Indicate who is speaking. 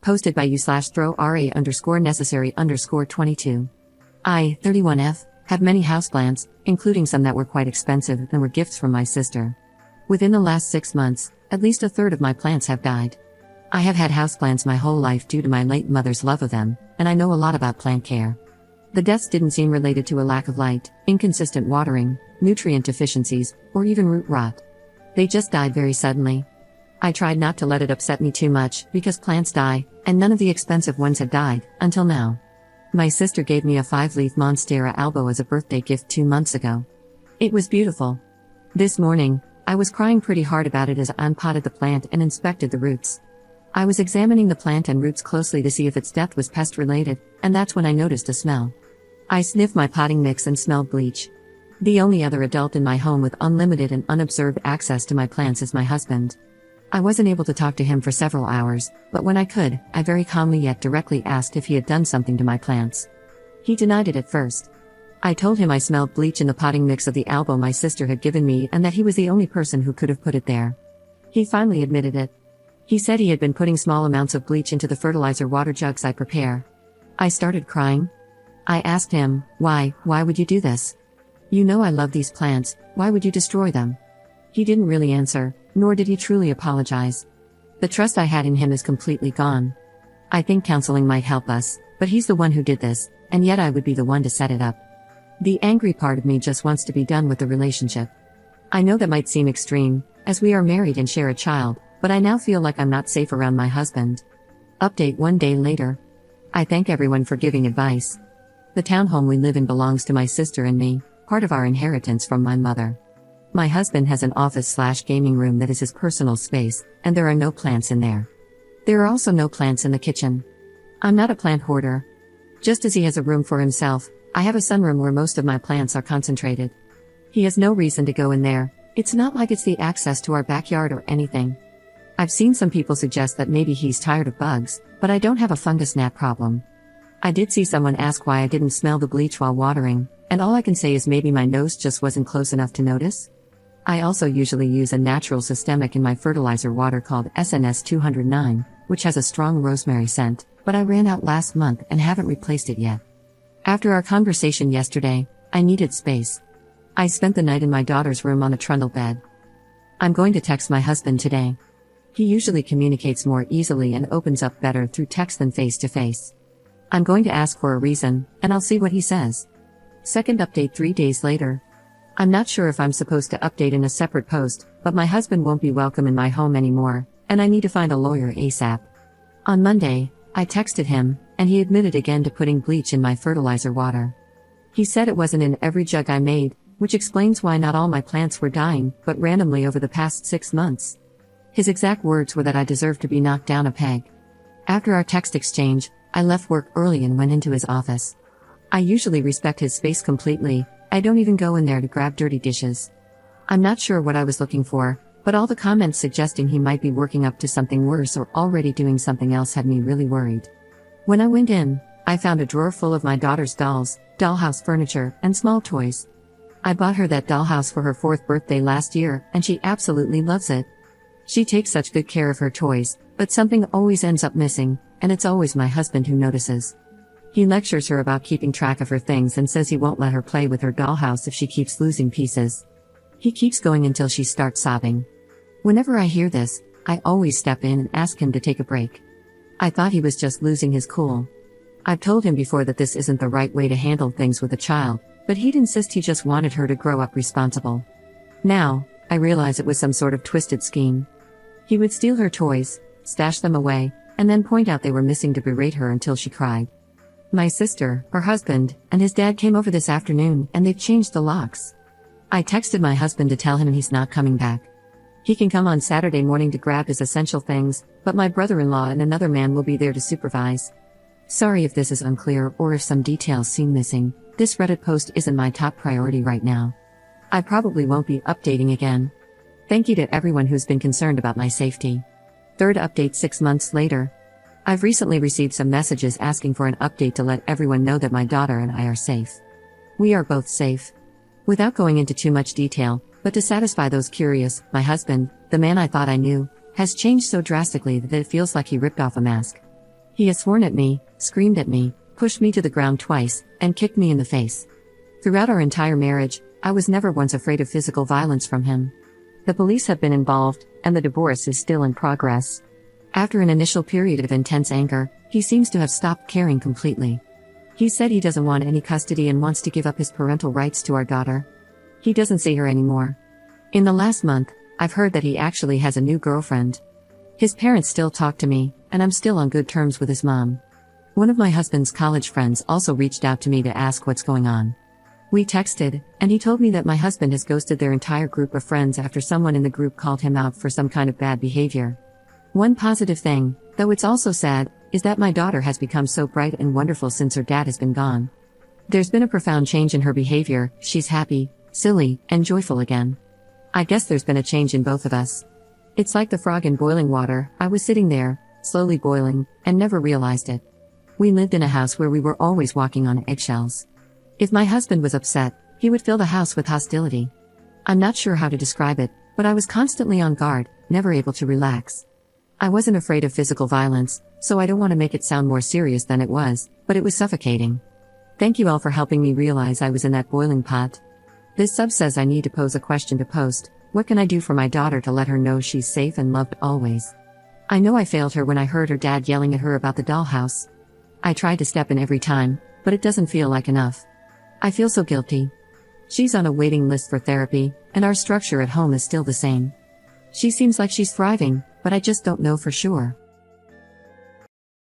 Speaker 1: Posted by you/throw_ra_necessary_22. I, 31F, have many houseplants, including some that were quite expensive and were gifts from my sister. Within the last 6 months, at least a third of my plants have died. I have had houseplants my whole life due to my late mother's love of them, and I know a lot about plant care. The deaths didn't seem related to a lack of light, inconsistent watering, nutrient deficiencies, or even root rot. They just died very suddenly. I tried not to let it upset me too much, because plants die, and none of the expensive ones have died, until now. My sister gave me a 5-leaf Monstera albo as a birthday gift 2 months ago. It was beautiful. This morning, I was crying pretty hard about it as I unpotted the plant and inspected the roots. I was examining the plant and roots closely to see if its death was pest-related, and that's when I noticed a smell. I sniffed my potting mix and smelled bleach. The only other adult in my home with unlimited and unobserved access to my plants is my husband. I wasn't able to talk to him for several hours, but when I could, I very calmly yet directly asked if he had done something to my plants. He denied it at first. I told him I smelled bleach in the potting mix of the albo my sister had given me and that he was the only person who could have put it there. He finally admitted it. He said he had been putting small amounts of bleach into the fertilizer water jugs I prepare. I started crying. I asked him, why would you do this? You know I love these plants, why would you destroy them? He didn't really answer, nor did he truly apologize. The trust I had in him is completely gone. I think counseling might help us, but he's the one who did this, and yet I would be the one to set it up. The angry part of me just wants to be done with the relationship. I know that might seem extreme, as we are married and share a child, but I now feel like I'm not safe around my husband. Update 1 day later. I thank everyone for giving advice. The townhome we live in belongs to my sister and me, part of our inheritance from my mother. My husband has an office/gaming room that is his personal space, and there are no plants in there. There are also no plants in the kitchen. I'm not a plant hoarder. Just as he has a room for himself, I have a sunroom where most of my plants are concentrated. He has no reason to go in there. It's not like it's the access to our backyard or anything. I've seen some people suggest that maybe he's tired of bugs, but I don't have a fungus gnat problem. I did see someone ask why I didn't smell the bleach while watering, and all I can say is maybe my nose just wasn't close enough to notice. I also usually use a natural systemic in my fertilizer water called SNS 209, which has a strong rosemary scent, but I ran out last month and haven't replaced it yet. After our conversation yesterday, I needed space. I spent the night in my daughter's room on a trundle bed. I'm going to text my husband today. He usually communicates more easily and opens up better through text than face-to-face. I'm going to ask for a reason, and I'll see what he says. Second update 3 days later. I'm not sure if I'm supposed to update in a separate post, but my husband won't be welcome in my home anymore, and I need to find a lawyer ASAP. On Monday, I texted him, and he admitted again to putting bleach in my fertilizer water. He said it wasn't in every jug I made, which explains why not all my plants were dying, but randomly over the past 6 months. His exact words were that I deserved to be knocked down a peg. After our text exchange, I left work early and went into his office. I usually respect his space completely. I don't even go in there to grab dirty dishes. I'm not sure what I was looking for, but all the comments suggesting he might be working up to something worse or already doing something else had me really worried. When I went in, I found a drawer full of my daughter's dolls, dollhouse furniture, and small toys. I bought her that dollhouse for her 4th birthday last year, and she absolutely loves it. She takes such good care of her toys, but something always ends up missing, and it's always my husband who notices. He lectures her about keeping track of her things and says he won't let her play with her dollhouse if she keeps losing pieces. He keeps going until she starts sobbing. Whenever I hear this, I always step in and ask him to take a break. I thought he was just losing his cool. I've told him before that this isn't the right way to handle things with a child, but he'd insist he just wanted her to grow up responsible. Now, I realize it was some sort of twisted scheme. He would steal her toys, stash them away, and then point out they were missing to berate her until she cried. My sister, her husband, and his dad came over this afternoon, and they've changed the locks. I texted my husband to tell him he's not coming back. He can come on Saturday morning to grab his essential things, but my brother-in-law and another man will be there to supervise. Sorry if this is unclear or if some details seem missing. This Reddit post isn't my top priority right now. I probably won't be updating again. Thank you to everyone who's been concerned about my safety. Third update 6 months later. I've recently received some messages asking for an update to let everyone know that my daughter and I are safe. We are both safe. Without going into too much detail, but to satisfy those curious, my husband, the man I thought I knew, has changed so drastically that it feels like he ripped off a mask. He has sworn at me, screamed at me, pushed me to the ground twice, and kicked me in the face. Throughout our entire marriage, I was never once afraid of physical violence from him. The police have been involved, and the divorce is still in progress. After an initial period of intense anger, he seems to have stopped caring completely. He said he doesn't want any custody and wants to give up his parental rights to our daughter. He doesn't see her anymore. In the last month, I've heard that he actually has a new girlfriend. His parents still talk to me, and I'm still on good terms with his mom. One of my husband's college friends also reached out to me to ask what's going on. We texted, and he told me that my husband has ghosted their entire group of friends after someone in the group called him out for some kind of bad behavior. One positive thing, though it's also sad, is that my daughter has become so bright and wonderful since her dad has been gone. There's been a profound change in her behavior. She's happy, silly, and joyful again. I guess there's been a change in both of us. It's like the frog in boiling water. I was sitting there, slowly boiling, and never realized it. We lived in a house where we were always walking on eggshells. If my husband was upset, he would fill the house with hostility. I'm not sure how to describe it, but I was constantly on guard, never able to relax. I wasn't afraid of physical violence, so I don't want to make it sound more serious than it was, but it was suffocating. Thank you all for helping me realize I was in that boiling pot. This sub says I need to pose a question to post. What can I do for my daughter to let her know she's safe and loved always? I know I failed her when I heard her dad yelling at her about the dollhouse. I tried to step in every time, but it doesn't feel like enough. I feel so guilty. She's on a waiting list for therapy, and our structure at home is still the same. She seems like she's thriving, but I just don't know for sure.